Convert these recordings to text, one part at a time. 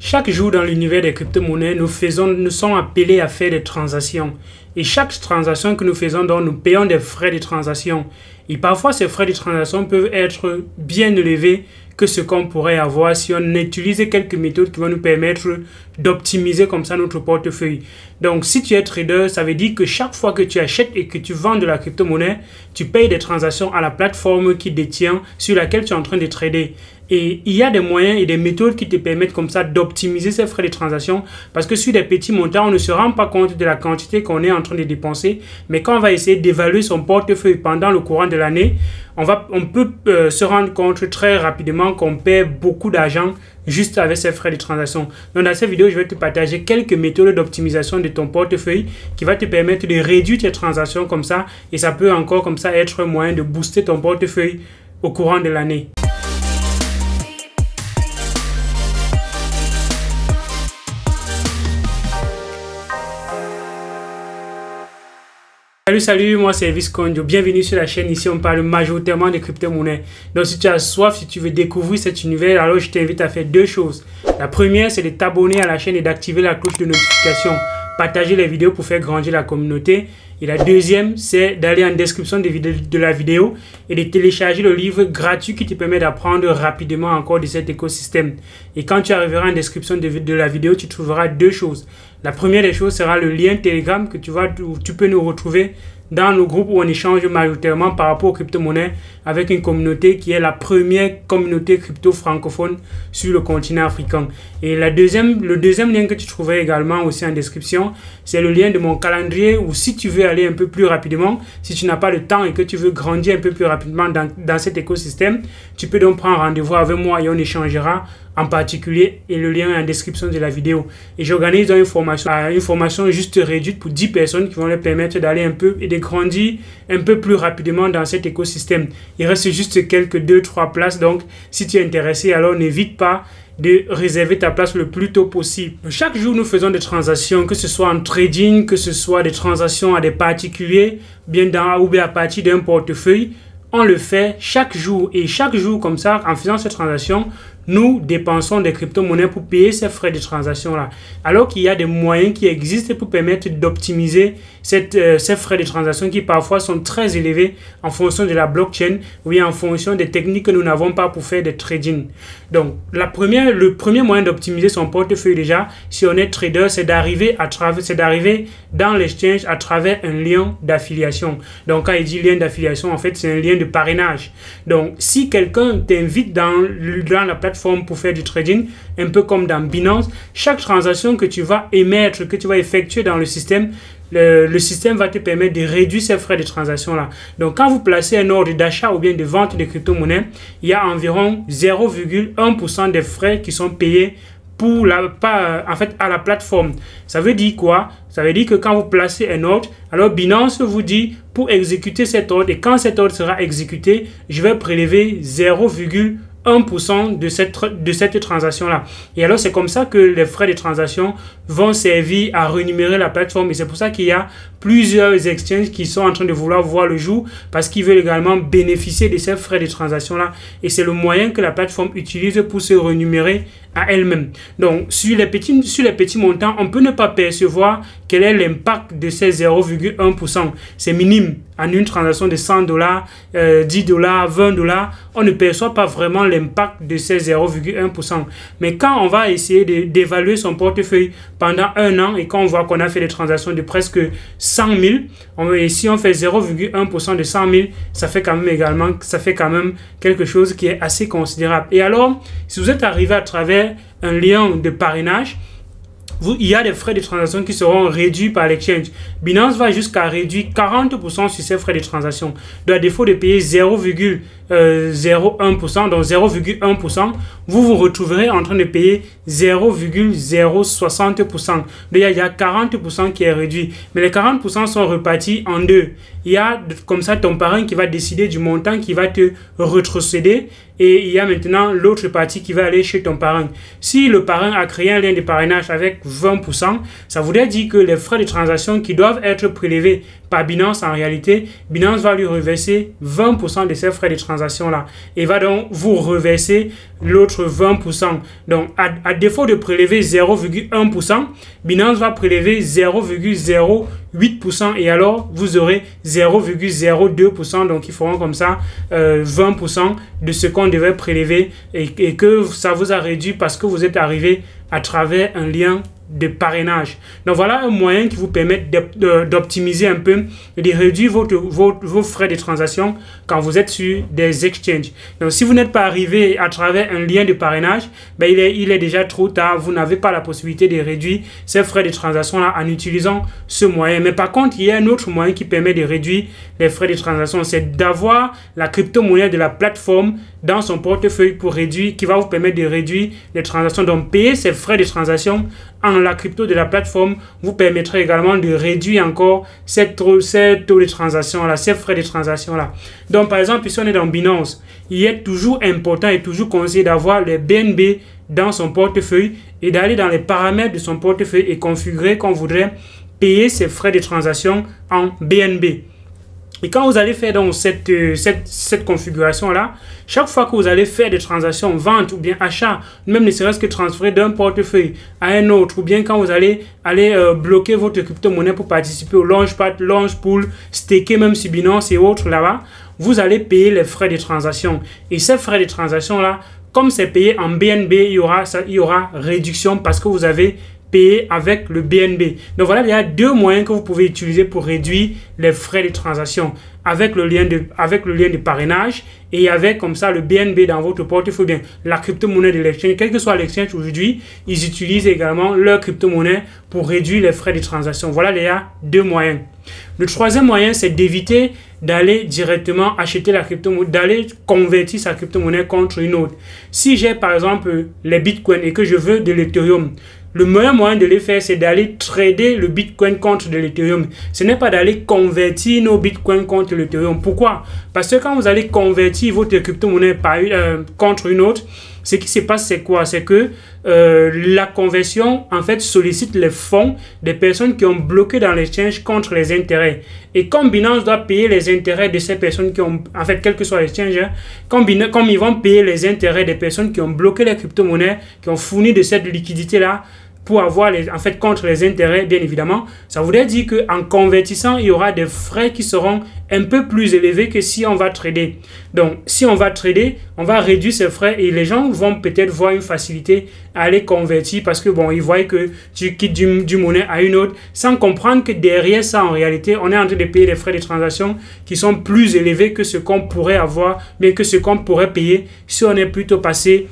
Chaque jour dans l'univers des crypto-monnaies, nous sommes appelés à faire des transactions. Et chaque transaction que nous faisons, donc, nous payons des frais de transaction. Et parfois, ces frais de transaction peuvent être bien élevés que ce qu'on pourrait avoir si on utilise quelques méthodes qui vont nous permettre d'optimiser comme ça notre portefeuille. Donc, si tu es trader, ça veut dire que chaque fois que tu achètes et que tu vends de la crypto-monnaie, tu payes des transactions à la plateforme qui détient, sur laquelle tu es en train de trader. Et il y a des moyens et des méthodes qui te permettent comme ça d'optimiser ces frais de transaction parce que sur des petits montants, on ne se rend pas compte de la quantité qu'on est en train de dépenser. Mais quand on va essayer d'évaluer son portefeuille pendant le courant de l'année, on peut se rendre compte très rapidement qu'on perd beaucoup d'argent juste avec ces frais de transaction. Donc dans cette vidéo, je vais te partager quelques méthodes d'optimisation de ton portefeuille qui va te permettre de réduire tes transactions comme ça. Et ça peut encore comme ça être un moyen de booster ton portefeuille au courant de l'année. Salut, moi c'est Elvis Konjo. Bienvenue sur la chaîne. Ici, on parle majoritairement de crypto-monnaies. Donc, si tu as soif, si tu veux découvrir cet univers, alors je t'invite à faire deux choses. La première, c'est de t'abonner à la chaîne et d'activer la cloche de notification. Partager les vidéos pour faire grandir la communauté. Et la deuxième, c'est d'aller en description de la vidéo et de télécharger le livre gratuit qui te permet d'apprendre rapidement encore de cet écosystème. Et quand tu arriveras en description de la vidéo, tu trouveras deux choses. La première des choses sera le lien Telegram où tu peux nous retrouver dans le groupe où on échange majoritairement par rapport aux crypto-monnaies avec une communauté qui est la première communauté crypto francophone sur le continent africain. Et le deuxième lien que tu trouveras également aussi en description, c'est le lien de mon calendrier où si tu veux aller un peu plus rapidement, si tu n'as pas le temps et que tu veux grandir un peu plus rapidement dans cet écosystème, tu peux donc prendre rendez-vous avec moi et on échangera en particulier et le lien est en description de la vidéo. Et j'organise une formation juste réduite pour 10 personnes qui vont leur permettre d'aller un peu et de grandir un peu plus rapidement dans cet écosystème. Il reste juste quelques 2-3 places, donc si tu es intéressé, alors n'hésite pas de réserver ta place le plus tôt possible. Chaque jour, nous faisons des transactions, que ce soit en trading, que ce soit des transactions à des particuliers, ou bien à partir d'un portefeuille. On le fait chaque jour et chaque jour comme ça, en faisant cette transaction, nous dépensons des crypto-monnaies pour payer ces frais de transaction-là. Alors qu'il y a des moyens qui existent pour permettre d'optimiser ces frais de transaction qui parfois sont très élevés en fonction de la blockchain ou en fonction des techniques que nous n'avons pas pour faire des trading. Donc, le premier moyen d'optimiser son portefeuille déjà, si on est trader, c'est d'arriver dans l'exchange à travers un lien d'affiliation. Donc, quand il dit lien d'affiliation, en fait, c'est un lien de parrainage. Donc, si quelqu'un t'invite dans la plateforme pour faire du trading, un peu comme dans Binance, chaque transaction que tu vas émettre, que tu vas effectuer dans le système, le système va te permettre de réduire ces frais de transaction là. Donc quand vous placez un ordre d'achat ou bien de vente de crypto-monnaies, il y a environ 0,1% des frais qui sont payés à la plateforme. Ça veut dire quoi? Ça veut dire que quand vous placez un ordre, alors Binance vous dit pour exécuter cet ordre, et quand cet ordre sera exécuté, je vais prélever 0,1% de cette transaction-là. Et alors, c'est comme ça que les frais de transaction vont servir à rémunérer la plateforme. Et c'est pour ça qu'il y a plusieurs exchanges qui sont en train de vouloir voir le jour parce qu'ils veulent également bénéficier de ces frais de transaction-là. Et c'est le moyen que la plateforme utilise pour se rémunérer à elle-même. Donc, sur les petits montants, on peut ne pas percevoir quel est l'impact de ces 0,1%. C'est minime. En une transaction de $100, $10, $20, on ne perçoit pas vraiment l'impact de ces 0,1%. Mais quand on va essayer d'évaluer son portefeuille pendant un an et quand on voit qu'on a fait des transactions de presque 100 000, et si on fait 0,1% de 100 000, ça fait quand même quelque chose qui est assez considérable. Et alors, si vous êtes arrivé à travers un lien de parrainage, il y a des frais de transaction qui seront réduits par l'exchange. Binance va jusqu'à réduire 40% sur ces frais de transaction. Donc, à défaut de payer 0,01%, donc 0,1%, vous vous retrouverez en train de payer 0,060%. Donc, il y a 40% qui est réduit. Mais les 40% sont repartis en deux. Il y a comme ça ton parrain qui va décider du montant qui va te retrocéder. Et il y a maintenant l'autre partie qui va aller chez ton parrain. Si le parrain a créé un lien de parrainage avec 20%, ça voudrait dire que les frais de transaction qui doivent être prélevés par Binance, en réalité, Binance va lui reverser 20% de ses frais de transaction transactions-là et va donc vous reverser l'autre 20%. Donc, à défaut de prélever 0,1%, Binance va prélever 0,08% et alors vous aurez 0,02%. Donc, ils feront comme ça 20% de ce qu'on devait prélever et que ça vous a réduit parce que vous êtes arrivé à travers un lien de parrainage. Donc voilà un moyen qui vous permet d'optimiser un peu et de réduire vos frais de transaction quand vous êtes sur des exchanges. Donc si vous n'êtes pas arrivé à travers un lien de parrainage, ben il est déjà trop tard. Vous n'avez pas la possibilité de réduire ces frais de transaction là en utilisant ce moyen. Mais par contre, il y a un autre moyen qui permet de réduire les frais de transaction, c'est d'avoir la crypto-monnaie de la plateforme dans son portefeuille pour réduire, qui va vous permettre de réduire les transactions. Donc payer ces frais de transaction en la crypto de la plateforme vous permettra également de réduire encore ces taux de transaction là, ces frais de transaction là. Donc par exemple, si on est dans Binance, il est toujours important et toujours conseillé d'avoir les BNB dans son portefeuille et d'aller dans les paramètres de son portefeuille et configurer qu'on voudrait payer ses frais de transaction en BNB. Et quand vous allez faire donc cette configuration-là, chaque fois que vous allez faire des transactions, vente ou bien achat, même ne serait-ce que transférer d'un portefeuille à un autre, ou bien quand vous allez bloquer votre crypto-monnaie pour participer au Launchpad, Launchpool, staker même sur Binance et autres là-bas, vous allez payer les frais de transaction. Et ces frais de transaction-là, comme c'est payé en BNB, il y aura réduction parce que vous avez payé avec le BNB. Donc voilà, il y a deux moyens que vous pouvez utiliser pour réduire les frais de transaction avec le lien de parrainage et avec comme ça le BNB dans votre portefeuille, bien la crypto-monnaie de l'exchange. Quel que soit l'exchange aujourd'hui, ils utilisent également leur crypto-monnaie pour réduire les frais de transaction. Voilà, il y a deux moyens. Le troisième moyen, c'est d'éviter d'aller directement acheter la crypto-monnaie, d'aller convertir sa crypto-monnaie contre une autre. Si j'ai par exemple les bitcoins et que je veux de l'Ethereum, le meilleur moyen de les faire, c'est d'aller trader le Bitcoin contre de l'Ethereum. Ce n'est pas d'aller convertir nos Bitcoins contre l'Ethereum. Pourquoi? Parce que quand vous allez convertir votre crypto-monnaie contre une autre, ce qui se passe, c'est quoi? C'est que la conversion, en fait, sollicite les fonds des personnes qui ont bloqué dans l'exchange contre les intérêts. Et comme Binance doit payer les intérêts de ces personnes qui ont, en fait, quel que soit l'exchange, comme ils vont payer les intérêts des personnes qui ont bloqué les crypto-monnaies, qui ont fourni de cette liquidité-là, pour avoir contre les intérêts, bien évidemment, ça voudrait dire qu'en convertissant, il y aura des frais qui seront un peu plus élevés que si on va trader. Donc, si on va trader, on va réduire ces frais et les gens vont peut-être voir une facilité à aller convertir parce que, bon, ils voient que tu quittes du monnaie à une autre sans comprendre que derrière ça, en réalité, on est en train de payer des frais de transaction qui sont plus élevés que ce qu'on pourrait avoir, mais que ce qu'on pourrait payer si on est plutôt passé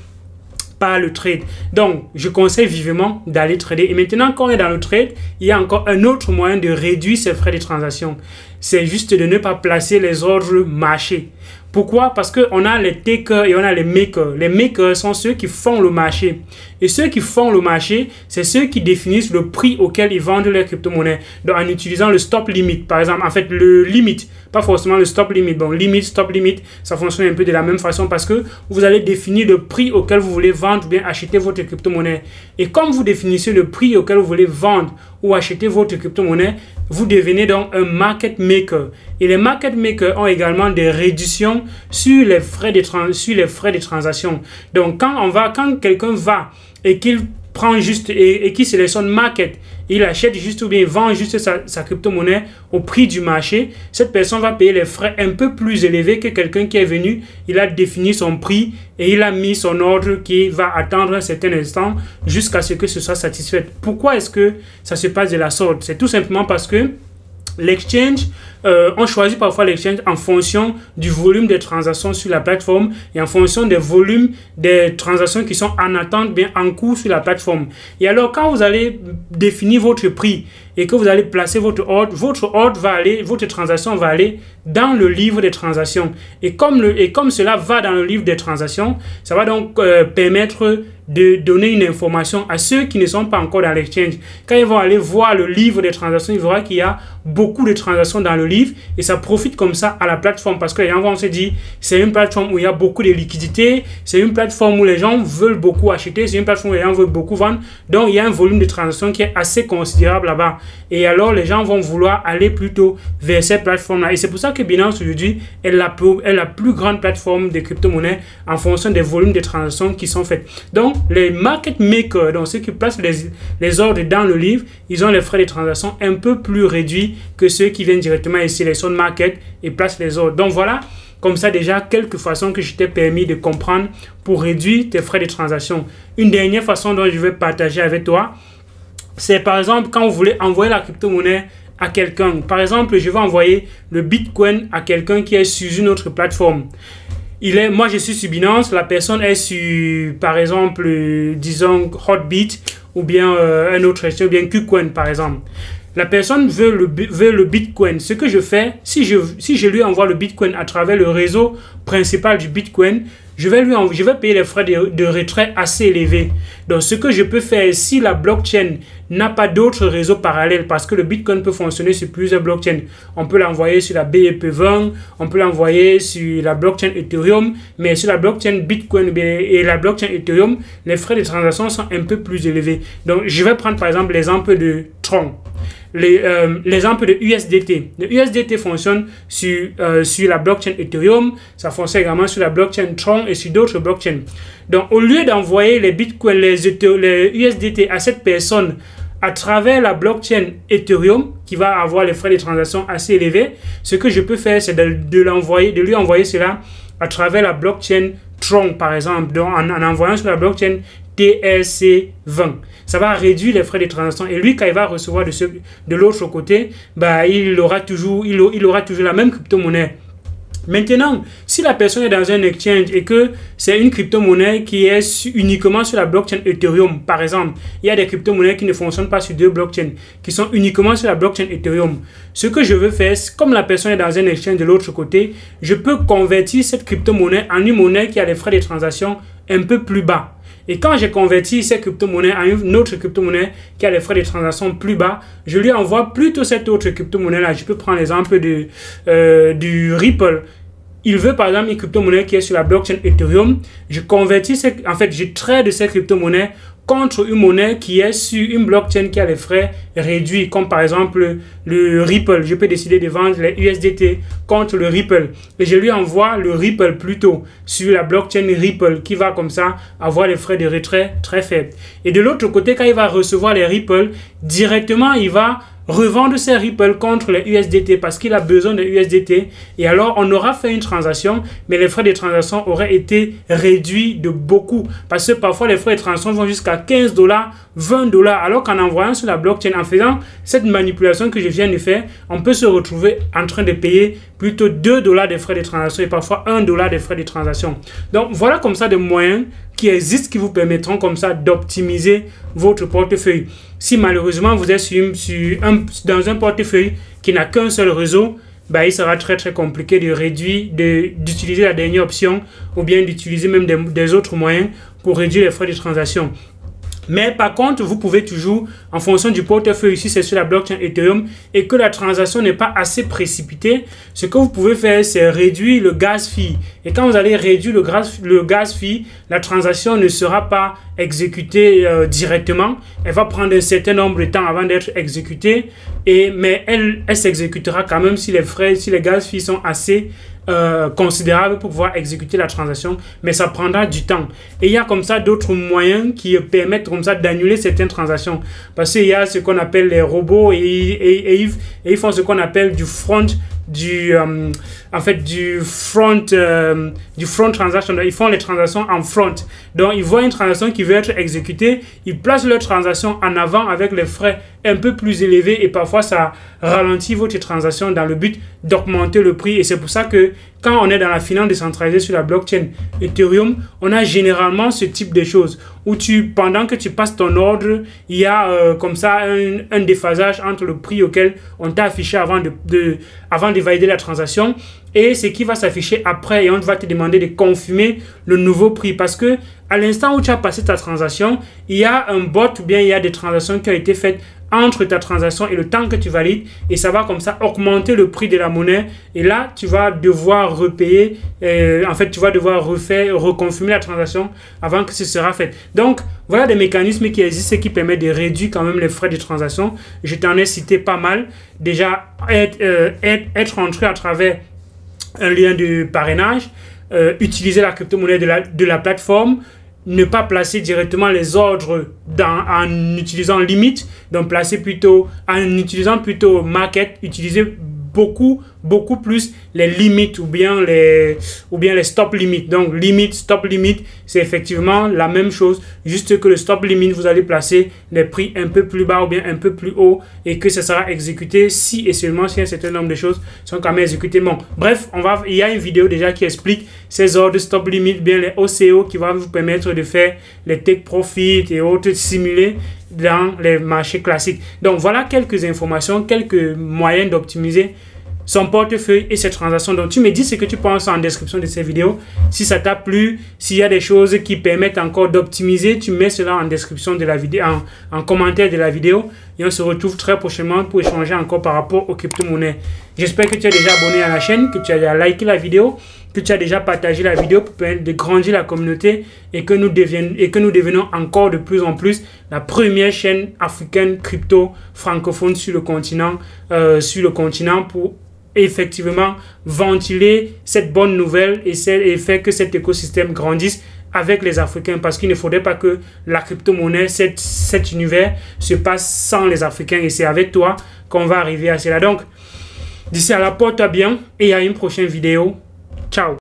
par le trade. Donc, je conseille vivement d'aller trader. Et maintenant, quand on est dans le trade, il y a encore un autre moyen de réduire ces frais de transaction. C'est juste de ne pas placer les ordres marché. Pourquoi? Parce qu'on a les takers et on a les makers. Les makers sont ceux qui font le marché. Et ceux qui font le marché, c'est ceux qui définissent le prix auquel ils vendent leurs crypto-monnaies. Donc, en utilisant le stop limit, par exemple. En fait, le limit, pas forcément le stop limit. Bon, limit, stop limit, ça fonctionne un peu de la même façon parce que vous allez définir le prix auquel vous voulez vendre ou bien acheter votre crypto-monnaie. Et comme vous définissez le prix auquel vous voulez vendre ou acheter votre crypto-monnaie, vous devenez donc un market maker. Et les market makers ont également des réductions sur les frais de transaction. Donc, quand quelqu'un va et qu'il prend juste et qui sélectionne market, il achète juste ou bien vend juste sa crypto-monnaie au prix du marché, cette personne va payer les frais un peu plus élevés que quelqu'un qui est venu, il a défini son prix et il a mis son ordre qui va attendre un certain instant jusqu'à ce que ce soit satisfait. Pourquoi est-ce que ça se passe de la sorte? C'est tout simplement parce que l'exchange, on choisit parfois l'exchange en fonction du volume des transactions sur la plateforme et en fonction des volumes des transactions qui sont en attente, bien en cours sur la plateforme. Et alors, quand vous allez définir votre prix et que vous allez placer votre ordre va aller, votre transaction va aller dans le livre des transactions. Et comme cela va dans le livre des transactions, ça va donc permettre de donner une information à ceux qui ne sont pas encore dans l'exchange. Quand ils vont aller voir le livre des transactions, ils verront qu'il y a beaucoup de transactions dans le livre et ça profite comme ça à la plateforme parce que les gens vont se dire c'est une plateforme où il y a beaucoup de liquidités, c'est une plateforme où les gens veulent beaucoup acheter, c'est une plateforme où les gens veulent beaucoup vendre, donc il y a un volume de transactions qui est assez considérable là-bas et alors les gens vont vouloir aller plutôt vers ces plateformes-là et c'est pour ça que Binance aujourd'hui est la plus grande plateforme de crypto-monnaies en fonction des volumes de transactions qui sont faites. Donc les market makers, donc ceux qui placent les ordres dans le livre, ils ont les frais de transaction un peu plus réduits que ceux qui viennent directement ici, les son market, et placent les ordres. Donc voilà, comme ça déjà, quelques façons que je t'ai permis de comprendre pour réduire tes frais de transaction. Une dernière façon dont je vais partager avec toi, c'est par exemple quand vous voulez envoyer la crypto-monnaie à quelqu'un. Par exemple, je vais envoyer le Bitcoin à quelqu'un qui est sur une autre plateforme. Moi, je suis sur Binance, la personne est sur, par exemple, disons, Hotbit ou bien un autre exchange, ou bien KuCoin, par exemple. La personne veut le Bitcoin. Ce que je fais, si je lui envoie le Bitcoin à travers le réseau principal du Bitcoin, je vais payer les frais de retrait assez élevés. Donc, ce que je peux faire, si la blockchain n'a pas d'autres réseaux parallèles, parce que le Bitcoin peut fonctionner sur plusieurs blockchains. On peut l'envoyer sur la BEP20, on peut l'envoyer sur la blockchain Ethereum, mais sur la blockchain Bitcoin et la blockchain Ethereum, les frais de transaction sont un peu plus élevés. Donc, je vais prendre par exemple l'exemple de Tron. L'exemple de USDT. Le USDT fonctionne sur la blockchain Ethereum, ça fonctionne également sur la blockchain Tron et sur d'autres blockchains. Donc, au lieu d'envoyer les Bitcoin, les USDT à cette personne à travers la blockchain Ethereum, qui va avoir les frais de transaction assez élevés, ce que je peux faire, c'est de lui envoyer cela à travers la blockchain Tron, par exemple, donc en envoyant sur la blockchain TRC20. Ça va réduire les frais de transaction. Et lui, quand il va recevoir de l'autre côté, bah, il aura toujours la même crypto-monnaie. Maintenant, si la personne est dans un exchange et que c'est une crypto-monnaie qui est uniquement sur la blockchain Ethereum, par exemple, il y a des crypto-monnaies qui ne fonctionnent pas sur deux blockchains, qui sont uniquement sur la blockchain Ethereum. Ce que je veux faire, comme la personne est dans un exchange de l'autre côté, je peux convertir cette crypto-monnaie en une monnaie qui a les frais de transaction un peu plus bas. Et quand j'ai converti cette crypto-monnaie en une autre crypto-monnaie qui a les frais de transaction plus bas, je lui envoie plutôt cette autre crypto-monnaie-là. Je peux prendre l'exemple du Ripple. Il veut par exemple une crypto-monnaie qui est sur la blockchain Ethereum. Je trade cette crypto-monnaie contre une monnaie qui est sur une blockchain qui a les frais réduits, comme par exemple le Ripple. Je peux décider de vendre les USDT contre le Ripple. Et je lui envoie le Ripple plutôt sur la blockchain Ripple qui va comme ça avoir les frais de retrait très faibles. Et de l'autre côté, quand il va recevoir les Ripple, directement il va revendre ses Ripple contre les USDT parce qu'il a besoin de USDT et alors on aura fait une transaction mais les frais de transaction auraient été réduits de beaucoup parce que parfois les frais de transaction vont jusqu'à $15, $20 alors qu'en envoyant sur la blockchain, en faisant cette manipulation que je viens de faire, on peut se retrouver en train de payer plutôt $2 de frais de transaction et parfois $1 de frais de transaction. Donc voilà comme ça des moyens qui existent qui vous permettront comme ça d'optimiser votre portefeuille. Si malheureusement vous êtes dans un portefeuille qui n'a qu'un seul réseau, bah, il sera très très compliqué de réduire, d'utiliser la dernière option ou bien d'utiliser même des autres moyens pour réduire les frais de transaction. Mais par contre, vous pouvez toujours, en fonction du portefeuille, si c'est sur la blockchain Ethereum et que la transaction n'est pas assez précipitée, ce que vous pouvez faire, c'est réduire le gas fee. Et quand vous allez réduire le gas fee, la transaction ne sera pas exécutée directement. Elle va prendre un certain nombre de temps avant d'être exécutée, mais elle s'exécutera quand même si les gas fees sont assez considérable pour pouvoir exécuter la transaction, mais ça prendra du temps. Et il y a comme ça d'autres moyens qui permettent comme ça d'annuler certaines transactions. Parce qu'il y a ce qu'on appelle les robots et ils font ce qu'on appelle du front transaction. Ils font les transactions en front. Donc ils voient une transaction qui veut être exécutée, ils placent leur transaction en avant avec les frais un peu plus élevés et parfois ça ralentit votre transaction dans le but d'augmenter le prix. Et c'est pour ça que quand on est dans la finance décentralisée sur la blockchain Ethereum, on a généralement ce type de choses où pendant que tu passes ton ordre, il y a comme ça un déphasage entre le prix auquel on t'a affiché avant de valider la transaction et ce qui va s'afficher après, et on va te demander de confirmer le nouveau prix parce que à l'instant où tu as passé ta transaction, il y a un bot ou bien il y a des transactions qui ont été faites entre ta transaction et le temps que tu valides, et ça va comme ça augmenter le prix de la monnaie, et là tu vas devoir repayer, en fait tu vas devoir reconfirmer la transaction avant que ce sera fait. Donc voilà des mécanismes qui existent et qui permettent de réduire quand même les frais de transaction. Je t'en ai cité pas mal. Déjà être entré à travers un lien de parrainage, utiliser la crypto-monnaie de la plateforme, ne pas placer directement les ordres en utilisant limite, donc placer plutôt en utilisant plutôt market, utiliser beaucoup plus les limites ou bien les stop limits. Donc limite, stop limit, c'est effectivement la même chose, juste que le stop limit, vous allez placer les prix un peu plus bas ou bien un peu plus haut, et que ça sera exécuté si et seulement si un certain nombre de choses sont quand même exécutées. Bon, bref, il y a une vidéo déjà qui explique ces ordres stop limit, bien les OCO, qui va vous permettre de faire les take profit et autres simulés dans les marchés classiques. Donc voilà quelques informations, quelques moyens d'optimiser son portefeuille et ses transactions. Donc tu me dis ce que tu penses en description de ces vidéos. Si ça t'a plu, s'il y a des choses qui permettent encore d'optimiser, tu mets cela en description de la vidéo, en commentaire de la vidéo, et on se retrouve très prochainement pour échanger encore par rapport aux crypto-monnaies. J'espère que tu es déjà abonné à la chaîne, que tu as déjà liké la vidéo, que tu as déjà partagé la vidéo pour permettre de grandir la communauté, et que nous devenons encore de plus en plus la première chaîne africaine crypto francophone sur le continent pour effectivement ventiler cette bonne nouvelle et faire que cet écosystème grandisse avec les Africains, parce qu'il ne faudrait pas que la crypto-monnaie, cet univers se passe sans les Africains, et c'est avec toi qu'on va arriver à cela. Donc d'ici à là, porte-toi bien et à une prochaine vidéo. Ciao.